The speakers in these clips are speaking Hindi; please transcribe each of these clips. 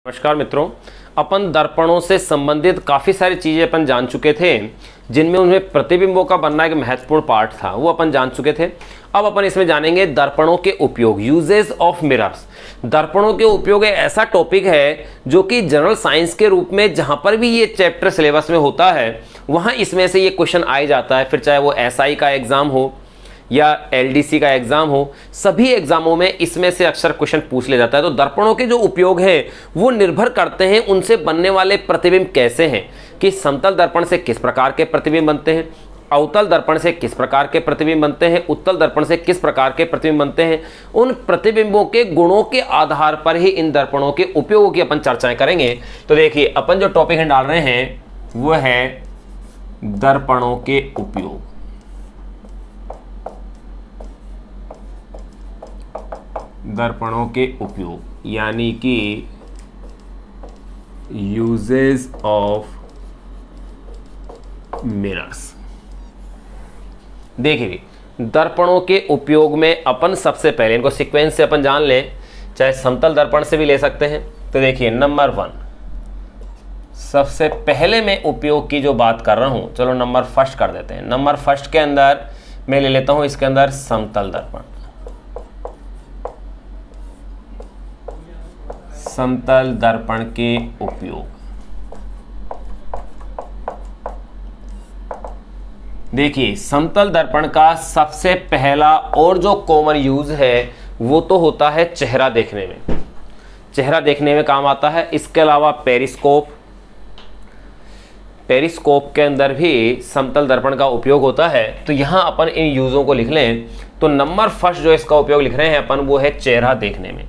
नमस्कार मित्रों, अपन दर्पणों से संबंधित काफ़ी सारी चीज़ें अपन जान चुके थे, जिनमें उनमें प्रतिबिंबों का बनना एक महत्वपूर्ण पार्ट था, वो अपन जान चुके थे। अब अपन इसमें जानेंगे दर्पणों के उपयोग, यूजेस ऑफ मिरर्स। दर्पणों के उपयोग एक ऐसा टॉपिक है जो कि जनरल साइंस के रूप में जहाँ पर भी ये चैप्टर सिलेबस में होता है वहाँ इसमें से ये क्वेश्चन आ ही जाता है, फिर चाहे वो SI का एग्ज़ाम हो या LDC का एग्जाम हो, सभी एग्जामों में इसमें से अक्सर क्वेश्चन पूछ लिया जाता है। तो दर्पणों के जो उपयोग हैं वो निर्भर करते हैं उनसे बनने वाले प्रतिबिंब कैसे हैं, कि समतल दर्पण से किस प्रकार के प्रतिबिंब बनते हैं, अवतल दर्पण से किस प्रकार के प्रतिबिंब बनते हैं, उत्तल दर्पण से किस प्रकार के प्रतिबिंब बनते हैं। उन प्रतिबिंबों के गुणों के आधार पर ही इन दर्पणों के उपयोगों की अपन चर्चाएं करेंगे। तो देखिए, अपन जो टॉपिक हम डाल रहे हैं वो है दर्पणों के उपयोग। दर्पणों के उपयोग यानी कि यूजेस ऑफ मिरर्स। देखिए, दर्पणों के उपयोग में अपन सबसे पहले इनको सीक्वेंस से अपन जान लें, चाहे समतल दर्पण से भी ले सकते हैं। तो देखिए, नंबर 1 सबसे पहले मैं उपयोग की जो बात कर रहा हूं, चलो नंबर फर्स्ट कर देते हैं। नंबर फर्स्ट के अंदर मैं ले लेता हूं इसके अंदर समतल दर्पण। समतल दर्पण के उपयोग, देखिए समतल दर्पण का सबसे पहला और जो कॉमन यूज है वो तो होता है चेहरा देखने में। चेहरा देखने में काम आता है। इसके अलावा पेरिस्कोप, पेरिस्कोप के अंदर भी समतल दर्पण का उपयोग होता है। तो यहां अपन इन यूजों को लिख लें तो नंबर फर्स्ट जो इसका उपयोग लिख रहे हैं अपन वो है चेहरा देखने में।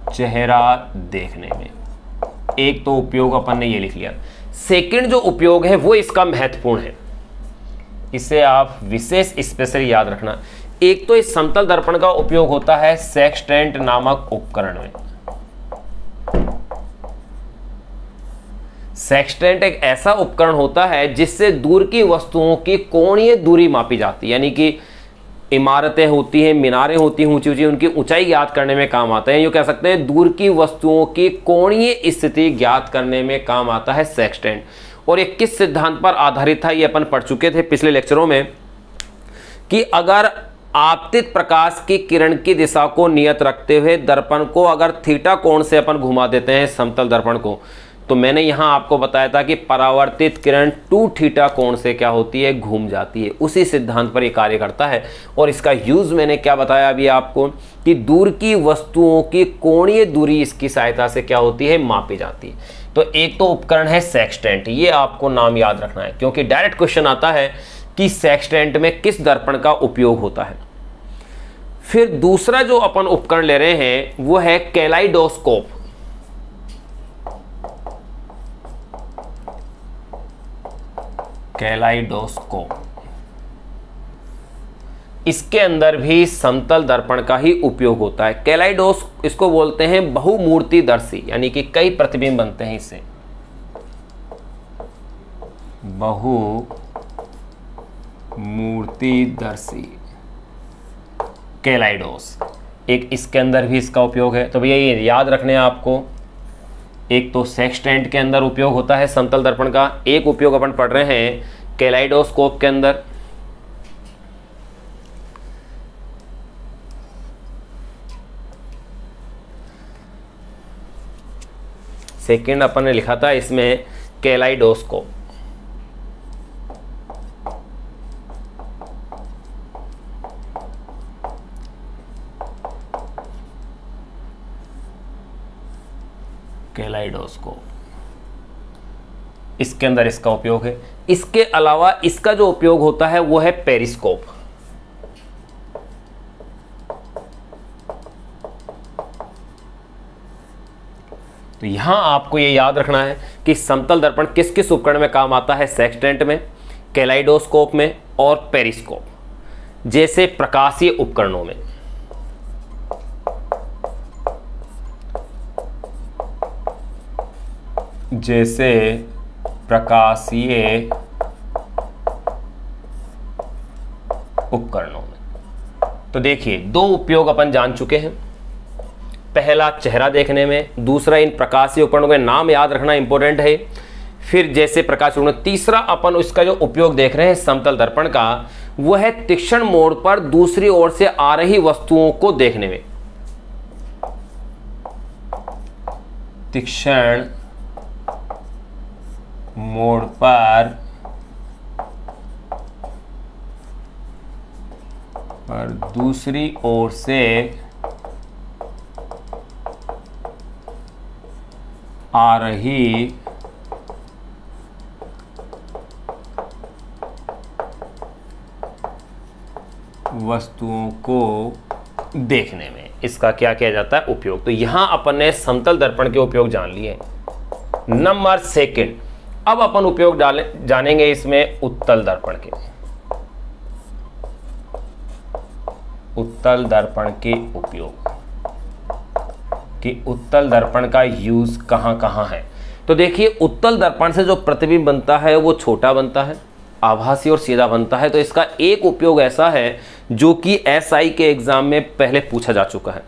चेहरा देखने में एक तो उपयोग अपन ने ये लिख लिया। सेकंड जो उपयोग है वो इसका महत्वपूर्ण है, इसे आप विशेष स्पेशली याद रखना। एक तो इस समतल दर्पण का उपयोग होता है सेक्सटेंट नामक उपकरण में। सेक्सटेंट एक ऐसा उपकरण होता है जिससे दूर की वस्तुओं की कोणीय दूरी मापी जाती है, यानी कि इमारतें होती हैं, मीनारें होती हैं ऊंची ऊंची, उनकी ऊंचाई ज्ञात करने में काम आता है। यूँ कह सकते हैं दूर की वस्तुओं की कोणीय स्थिति ज्ञात करने में काम आता है सेक्सटेंट। और ये किस सिद्धांत पर आधारित था ये अपन पढ़ चुके थे पिछले लेक्चरों में, कि अगर आपतित प्रकाश की किरण की दिशा को नियत रखते हुए दर्पण को अगर थीटा कोण से अपन घुमा देते हैं समतल दर्पण को, तो मैंने यहां आपको बताया था कि परावर्तित किरण 2 थीटा कोण से क्या होती है, घूम जाती है। उसी सिद्धांत पर यह कार्य करता है। और इसका यूज मैंने क्या बताया अभी आपको, कि दूर की वस्तुओं की कोणीय दूरी इसकी सहायता से क्या होती है, मापी जाती है। तो एक तो उपकरण है सेक्सटेंट, ये आपको नाम याद रखना है क्योंकि डायरेक्ट क्वेश्चन आता है कि सेक्सटेंट में किस दर्पण का उपयोग होता है। फिर दूसरा जो अपन उपकरण ले रहे हैं वो है कैलाइडोस्कोप। कैलाइडोस्कोप, इसके अंदर भी समतल दर्पण का ही उपयोग होता है। कैलाइडोस इसको बोलते हैं बहुमूर्तिदर्शी, यानी कि कई प्रतिबिंब बनते हैं इससे। बहुमूर्तिदर्शी कैलाइडोस, एक इसके अंदर भी इसका उपयोग है। तो भैया ये याद रखने हैं आपको, एक तो सेक्सटेंट के अंदर उपयोग होता है समतल दर्पण का, एक उपयोग अपन पढ़ रहे हैं कैलाइडोस्कोप के अंदर। सेकंड अपन ने लिखा था इसमें कैलाइडोस्कोप। कैलाइडोस्कोप, इसके अंदर इसका उपयोग है। इसके अलावा इसका जो उपयोग होता है वो है पेरिस्कोप। तो यहां आपको ये याद रखना है कि समतल दर्पण किस किस उपकरण में काम आता है, सेक्सटेंट में, कैलाइडोस्कोप में और पेरिस्कोप जैसे प्रकाशीय उपकरणों में। जैसे प्रकाशीय उपकरणों में। तो देखिए दो उपयोग अपन जान चुके हैं, पहला चेहरा देखने में, दूसरा इन प्रकाशीय उपकरणों के नाम याद रखना इंपॉर्टेंट है। फिर जैसे प्रकाश उपकरण, तीसरा अपन उसका जो उपयोग देख रहे हैं समतल दर्पण का, वह है तीक्ष्ण मोड़ पर दूसरी ओर से आ रही वस्तुओं को देखने में। तीक्ष्ण मोड़ पर दूसरी ओर से आ रही वस्तुओं को देखने में इसका क्या किया जाता है उपयोग। तो यहां अपन ने समतल दर्पण के उपयोग जान लिए। नंबर सेकंड, अब अपन उपयोग जानेंगे इसमें उत्तल दर्पण के। उत्तल दर्पण के उपयोग कि उत्तल दर्पण का यूज कहां कहां है। तो देखिए उत्तल दर्पण से जो प्रतिबिंब बनता है वो छोटा बनता है, आभासी और सीधा बनता है। तो इसका एक उपयोग ऐसा है जो कि एसआई के एग्जाम में पहले पूछा जा चुका है।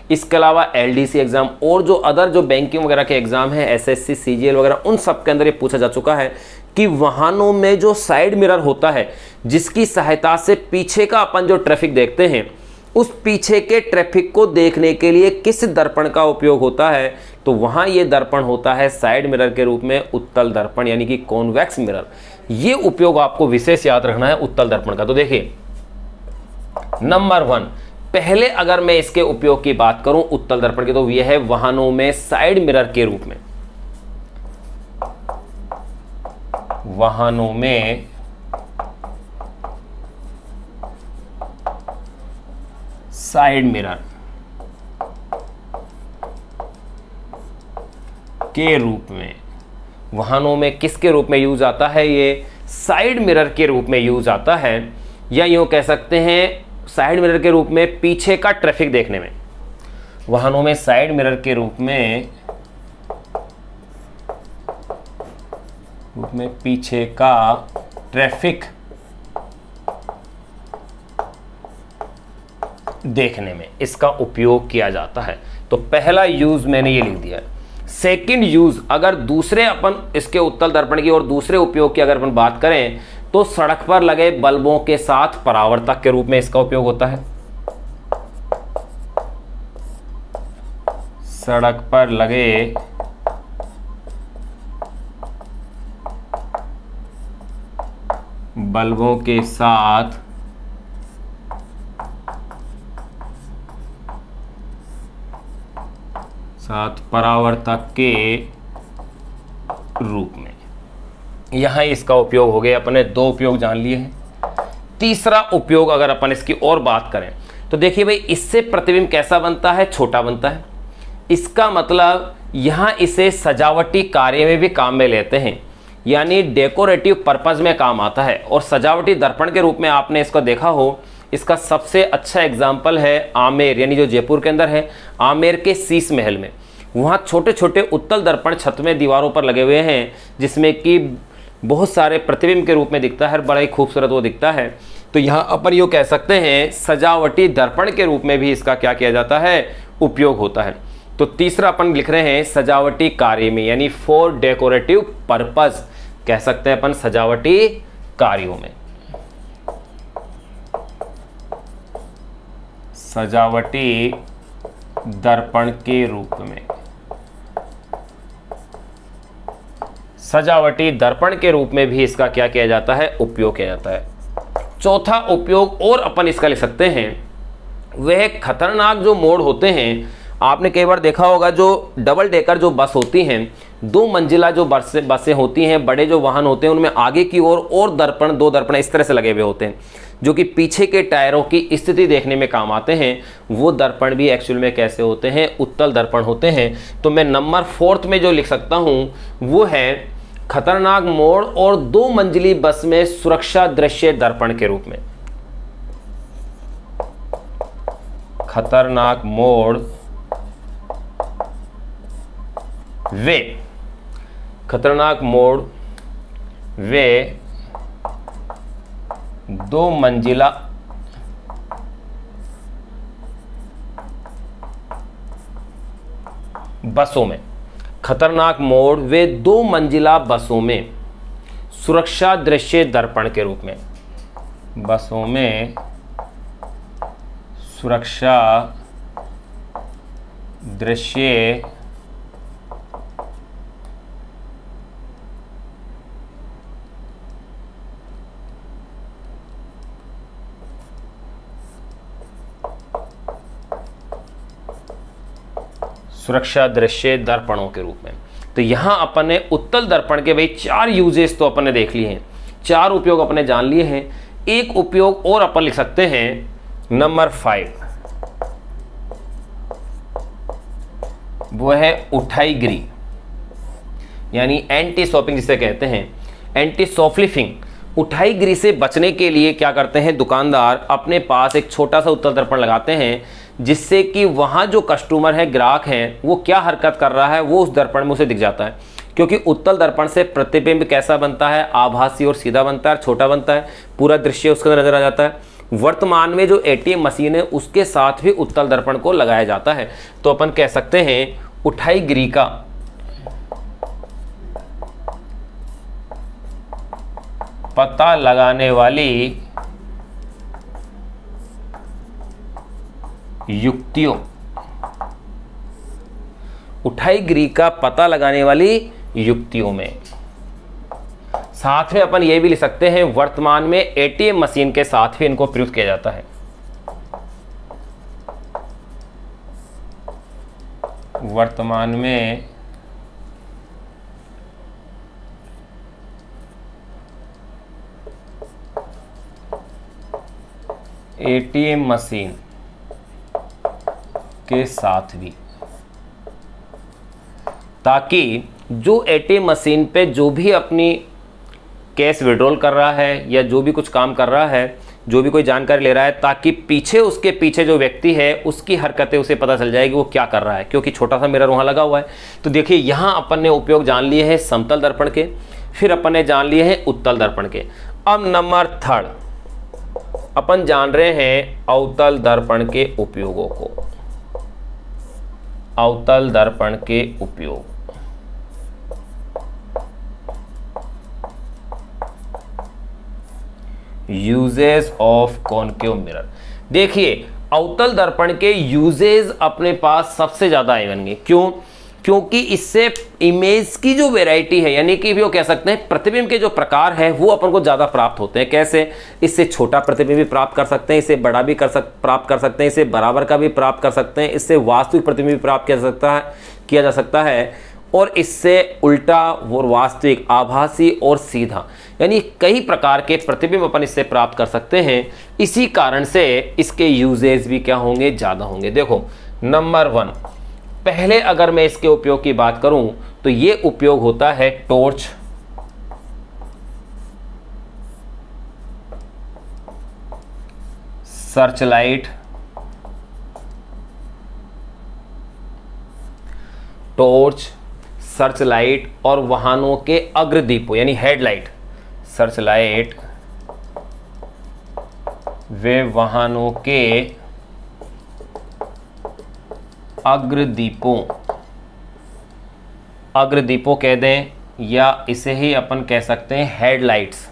इसके अलावा एलडीसी एग्जाम और जो अदर जो बैंकिंग वगैरह के एग्जाम है, एसएससी सीजीएल वगैरह, उन सब के अंदर ये पूछा जा चुका है कि वाहनों में जो साइड मिरर होता है जिसकी सहायता से पीछे का अपन जो ट्रैफिक देखते हैं, उस पीछे के ट्रैफिक को देखने के लिए किस दर्पण का उपयोग होता है। तो वहां ये दर्पण होता है साइड मिरर के रूप में उत्तल दर्पण, यानी कि कॉन्वेक्स मिरर। ये उपयोग आपको विशेष याद रखना है उत्तल दर्पण का। तो देखिए नंबर 1, पहले अगर मैं इसके उपयोग की बात करूं उत्तल दर्पण की, तो यह है वाहनों में साइड मिरर के रूप में। वाहनों में साइड मिरर के रूप में, वाहनों में किसके रूप में यूज आता है, ये साइड मिरर के रूप में यूज आता है, या यूं कह सकते हैं साइड मिरर के रूप में पीछे का ट्रैफिक देखने में। वाहनों में साइड मिरर के रूप में पीछे का ट्रैफिक देखने में इसका उपयोग किया जाता है। तो पहला यूज मैंने ये लिख दिया है। सेकंड यूज, अगर दूसरे अपन इसके उत्तल दर्पण की और दूसरे उपयोग की अगर अपन बात करें तो सड़क पर लगे बल्बों के साथ परावर्तक के रूप में इसका उपयोग होता है। सड़क पर लगे बल्बों के साथ परावर्तक के रूप में, यहां इसका उपयोग हो गया। अपने दो उपयोग जान लिए हैं। तीसरा उपयोग अगर अपन इसकी और बात करें तो देखिए भाई, इससे प्रतिबिंब कैसा बनता है, छोटा बनता है। इसका मतलब यहां इसे सजावटी कार्य में भी काम में लेते हैं, यानी डेकोरेटिव पर्पज में काम आता है। और सजावटी दर्पण के रूप में आपने इसको देखा हो, इसका सबसे अच्छा एग्जाम्पल है आमेर, यानी जो जयपुर के अंदर है, आमेर के शीश महल में। वहाँ छोटे छोटे उत्तल दर्पण छत में दीवारों पर लगे हुए हैं, जिसमें कि बहुत सारे प्रतिबिंब के रूप में दिखता है, बड़ा ही खूबसूरत वो दिखता है। तो यहाँ अपन यूँ कह सकते हैं सजावटी दर्पण के रूप में भी इसका क्या किया जाता है, उपयोग होता है। तो तीसरा अपन लिख रहे हैं सजावटी कार्य में, यानी फॉर डेकोरेटिव पर्पज कह सकते हैं अपन सजावटी कार्यों में। सजावटी दर्पण के रूप में, सजावटी दर्पण के रूप में भी इसका क्या किया जाता है, उपयोग किया जाता है। चौथा उपयोग और अपन इसका लिख सकते हैं, वह खतरनाक जो मोड़ होते हैं। आपने कई बार देखा होगा जो डबल डेकर जो बस होती हैं, 2 मंजिला जो बसें होती हैं, बड़े जो वाहन होते हैं, उनमें आगे की ओर और दर्पण, 2 दर्पण इस तरह से लगे हुए होते हैं, जो कि पीछे के टायरों की स्थिति देखने में काम आते हैं। वो दर्पण भी एक्चुअल में कैसे होते हैं, उत्तल दर्पण होते हैं। तो मैं नंबर 4 में जो लिख सकता हूं वो है खतरनाक मोड़ और 2 मंजिली बस में सुरक्षा दृश्य दर्पण के रूप में। खतरनाक मोड़ वे, खतरनाक मोड़ वे 2 मंजिला बसों में, खतरनाक मोड़ वे 2 मंजिला बसों में सुरक्षा दृश्य दर्पण के रूप में, बसों में सुरक्षा दृश्य सुरक्षा दृश्य दर्पणों के रूप में। तो यहां अपन ने उत्तल दर्पण के भाई 4 यूजेस तो अपन ने देख लिए हैं, 4 उपयोग अपने जान लिए हैं। एक उपयोग और अपन लिख सकते हैं नंबर 5, वो है उठाईगिरी, यानी एंटी सॉपिंग जिसे कहते हैं, एंटी सॉफ्लिफिंग। उठाईगिरी से बचने के लिए क्या करते हैं दुकानदार, अपने पास एक छोटा सा उत्तल दर्पण लगाते हैं, जिससे कि वहाँ जो कस्टमर है, ग्राहक है, वो क्या हरकत कर रहा है वो उस दर्पण में उसे दिख जाता है। क्योंकि उत्तल दर्पण से प्रतिबिंब कैसा बनता है, आभासी और सीधा बनता है, छोटा बनता है, पूरा दृश्य उसके अंदर नजर आ जाता है। वर्तमान में जो एटीएम मशीन है उसके साथ भी उत्तल दर्पण को लगाया जाता है। तो अपन कह सकते हैं उठाईगिरी का पता लगाने वाली युक्तियों, उठाईगिरी का पता लगाने वाली युक्तियों में। साथ में अपन ये भी लिख सकते हैं वर्तमान में एटीएम मशीन के साथ भी इनको प्रयुक्त किया जाता है। वर्तमान में एटीएम मशीन के साथ भी, ताकि जो एटीएम मशीन पे जो भी अपनी कैश विड्रॉल कर रहा है या जो भी कुछ काम कर रहा है, जो भी कोई जानकारी ले रहा है, ताकि पीछे उसके पीछे जो व्यक्ति है उसकी हरकतें उसे पता चल जाएगी वो क्या कर रहा है, क्योंकि छोटा सा मिरर वहाँ लगा हुआ है। तो देखिए यहाँ अपन ने उपयोग जान लिए हैं समतल दर्पण के, फिर अपन ने जान लिए हैं उत्तल दर्पण के। अब नंबर 3 अपन जान रहे हैं अवतल दर्पण के उपयोगों को। अवतल दर्पण के उपयोग, यूजेस ऑफ कॉनकेव मिरर। देखिए अवतल दर्पण के यूजेस अपने पास सबसे ज्यादा आएंगे। क्यों? क्योंकि इससे इमेज की जो वैरायटी है, यानी कि भी वो कह सकते हैं प्रतिबिंब के जो प्रकार है वो अपन को ज्यादा प्राप्त होते हैं। कैसे? इससे छोटा प्रतिबिंब भी प्राप्त कर सकते हैं, इससे बड़ा भी प्राप्त कर सकते हैं, इससे बराबर का भी प्राप्त कर सकते हैं, इससे वास्तविक प्रतिबिंब भी प्राप्त किया जा सकता है, और इससे उल्टा और वास्तविक, आभासी और सीधा, यानी कई प्रकार के प्रतिबिंब अपन इससे प्राप्त कर सकते हैं। इसी कारण से इसके यूजेस भी क्या होंगे, ज्यादा होंगे। देखो नंबर 1, पहले अगर मैं इसके उपयोग की बात करूं तो ये उपयोग होता है टॉर्च, सर्चलाइट, टॉर्च, सर्चलाइट और वाहनों के अग्रदीपों यानी हेडलाइट। सर्चलाइट वे वाहनों के अग्रदीपों, अग्रदीपों कह दें, या इसे ही अपन कह सकते हैं हेडलाइट्स।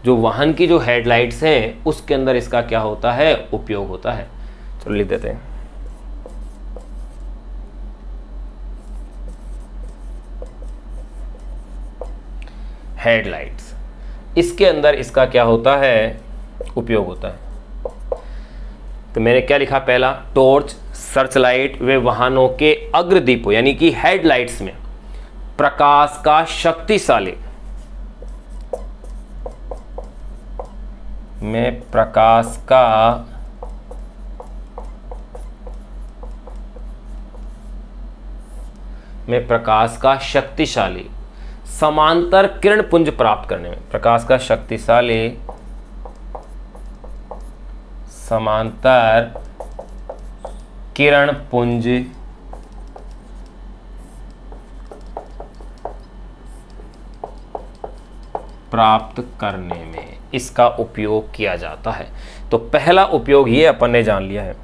जो वाहन की जो हेडलाइट्स हैं उसके अंदर इसका क्या होता है, उपयोग होता है। चलो लिख देते हैं। हेडलाइट्स, इसके अंदर इसका क्या होता है, उपयोग होता है। तो मैंने क्या लिखा पहला, टॉर्च, सर्चलाइट वे वाहनों के अग्रदीपों यानी कि हेडलाइट्स में प्रकाश का शक्तिशाली, में प्रकाश का शक्तिशाली समांतर किरण पुंज प्राप्त करने में, प्रकाश का शक्तिशाली समांतर किरण पुंज प्राप्त करने में इसका उपयोग किया जाता है। तो पहला उपयोग ये अपन ने जान लिया है।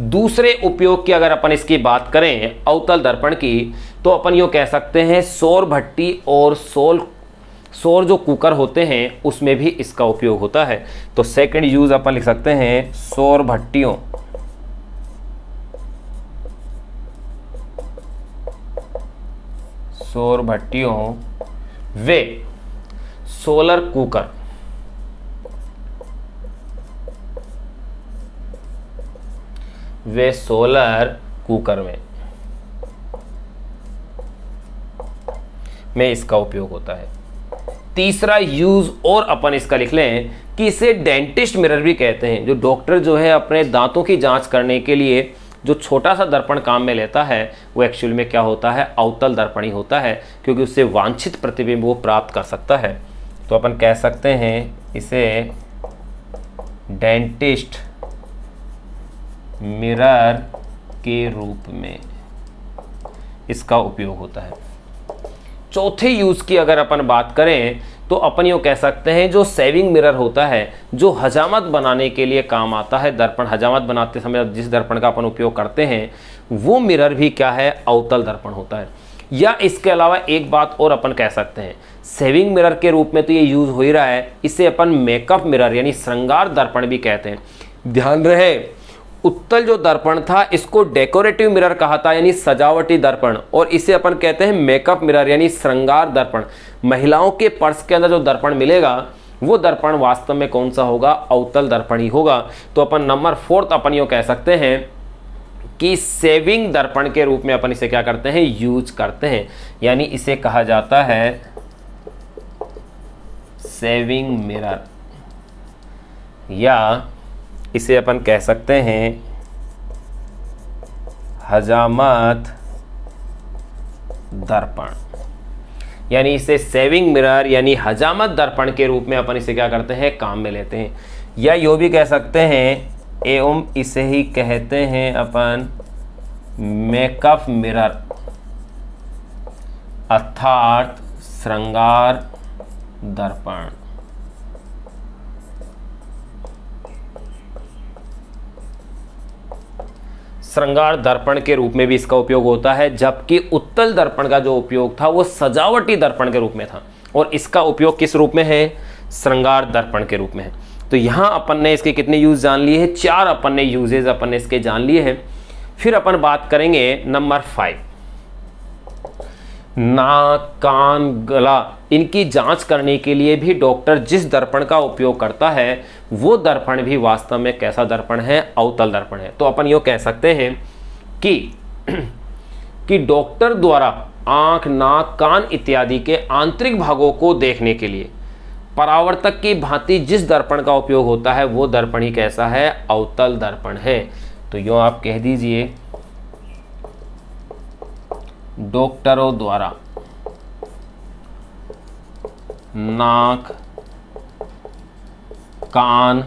दूसरे उपयोग की अगर अपन इसकी बात करें अवतल दर्पण की, तो अपन यूँ कह सकते हैं सौर भट्टी और सौर जो कुकर होते हैं उसमें भी इसका उपयोग होता है। तो सेकंड यूज अपन लिख सकते हैं सौर भट्टियों वे सोलर कुकर में इसका उपयोग होता है। तीसरा यूज और अपन इसका लिख लें कि इसे डेंटिस्ट मिरर भी कहते हैं। जो डॉक्टर जो है अपने दांतों की जांच करने के लिए जो छोटा सा दर्पण काम में लेता है वो एक्चुअल में क्या होता है, अवतल दर्पण ही होता है, क्योंकि उससे वांछित प्रतिबिंब वो प्राप्त कर सकता है। तो अपन कह सकते हैं इसे डेंटिस्ट मिरर के रूप में इसका उपयोग होता है। चौथे यूज की अगर अपन बात करें तो अपन यूँ कह सकते हैं जो सेविंग मिरर होता है, जो हजामत बनाने के लिए काम आता है, दर्पण हजामत बनाते समय जिस दर्पण का अपन उपयोग करते हैं वो मिरर भी क्या है, अवतल दर्पण होता है। या इसके अलावा एक बात और अपन कह सकते हैं, सेविंग मिरर के रूप में तो ये यूज हो ही रहा है, इसे अपन मेकअप मिरर यानी श्रृंगार दर्पण भी कहते हैं। ध्यान रहे, उत्तल जो दर्पण था इसको डेकोरेटिव मिरर कहा था यानी सजावटी दर्पण, और इसे अपन कहते हैं मेकअप मिरर यानी श्रृंगार दर्पण। महिलाओं के पर्स के अंदर जो दर्पण मिलेगा वो दर्पण वास्तव में कौन सा होगा, अवतल दर्पण ही होगा। तो अपन नंबर 4 अपन यूँ कह सकते हैं कि सेविंग दर्पण के रूप में अपन इसे क्या करते हैं, यूज करते हैं, यानी इसे कहा जाता है सेविंग मिरर, या इसे अपन कह सकते हैं हजामत दर्पण, यानी इसे सेविंग मिरर यानी हजामत दर्पण के रूप में अपन इसे क्या करते हैं, काम में लेते हैं। या यो भी कह सकते हैं एवं इसे ही कहते हैं अपन मेकअप मिरर अर्थात श्रृंगार दर्पण। श्रृंगार दर्पण के रूप में भी इसका उपयोग होता है, जबकि उत्तल दर्पण का जो उपयोग था वो सजावटी दर्पण के रूप में था, और इसका उपयोग किस रूप में है, श्रृंगार दर्पण के रूप में है। तो यहाँ अपन ने इसके कितने यूज जान लिए हैं, 4 अपन ने यूजेज अपन ने इसके जान लिए हैं। फिर अपन बात करेंगे नंबर 5, नाक, कान, गला, इनकी जांच करने के लिए भी डॉक्टर जिस दर्पण का उपयोग करता है वो दर्पण भी वास्तव में कैसा दर्पण है, अवतल दर्पण है। तो अपन यूँ कह सकते हैं कि डॉक्टर द्वारा आंख, नाक, कान इत्यादि के आंतरिक भागों को देखने के लिए परावर्तक की भांति जिस दर्पण का उपयोग होता है वो दर्पण ही कैसा है, अवतल दर्पण है। तो यूँ आप कह दीजिए डॉक्टरों द्वारा नाक, कान,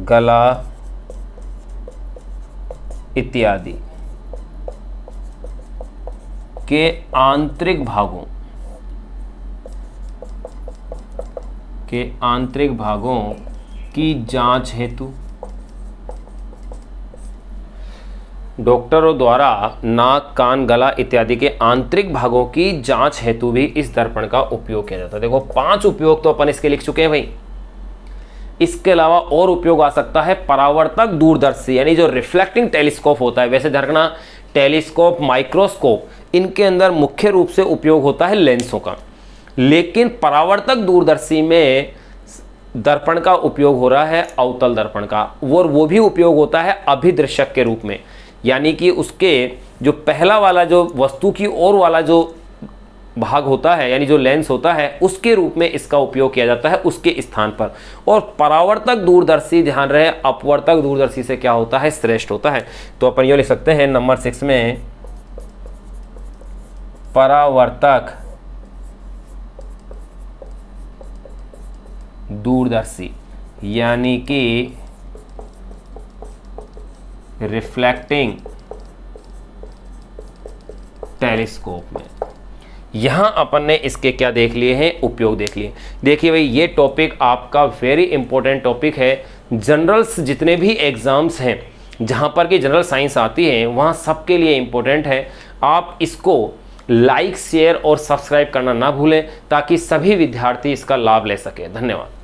गला इत्यादि के आंतरिक भागों की जांच हेतु डॉक्टरों द्वारा नाक, कान, गला इत्यादि के आंतरिक भागों की जांच हेतु भी इस दर्पण का उपयोग किया जाता है। देखो 5 उपयोग तो अपन इसके लिख चुके हैं भाई। इसके अलावा और उपयोग आ सकता है परावर्तक दूरदर्शी यानी जो रिफ्लेक्टिंग टेलीस्कोप होता है। वैसे धरना टेलीस्कोप, माइक्रोस्कोप, इनके अंदर मुख्य रूप से उपयोग होता है लेंसों का, लेकिन परावर्तक दूरदर्शी में दर्पण का उपयोग हो रहा है अवतल दर्पण का, और वो भी उपयोग होता है अभिदृश्यक के रूप में, यानी कि उसके जो पहला वाला जो वस्तु की ओर वाला जो भाग होता है यानी जो लेंस होता है उसके रूप में इसका उपयोग किया जाता है उसके स्थान पर। और परावर्तक दूरदर्शी, ध्यान रहे, अपवर्तक दूरदर्शी से क्या होता है, श्रेष्ठ होता है। तो अपन ये लिख सकते हैं नंबर 6 में परावर्तक दूरदर्शी यानी कि रिफ्लेक्टिंग टेलीस्कोप में यहाँ अपन ने इसके क्या देख लिए हैं, उपयोग देख लिए। देखिए भाई, ये टॉपिक आपका वेरी इंपॉर्टेंट टॉपिक है। जनरल्स जितने भी एग्जाम्स हैं जहाँ पर कि जनरल साइंस आती है, वहाँ सबके लिए इंपॉर्टेंट है। आप इसको लाइक, शेयर और सब्सक्राइब करना ना भूलें ताकि सभी विद्यार्थी इसका लाभ ले सकें। धन्यवाद।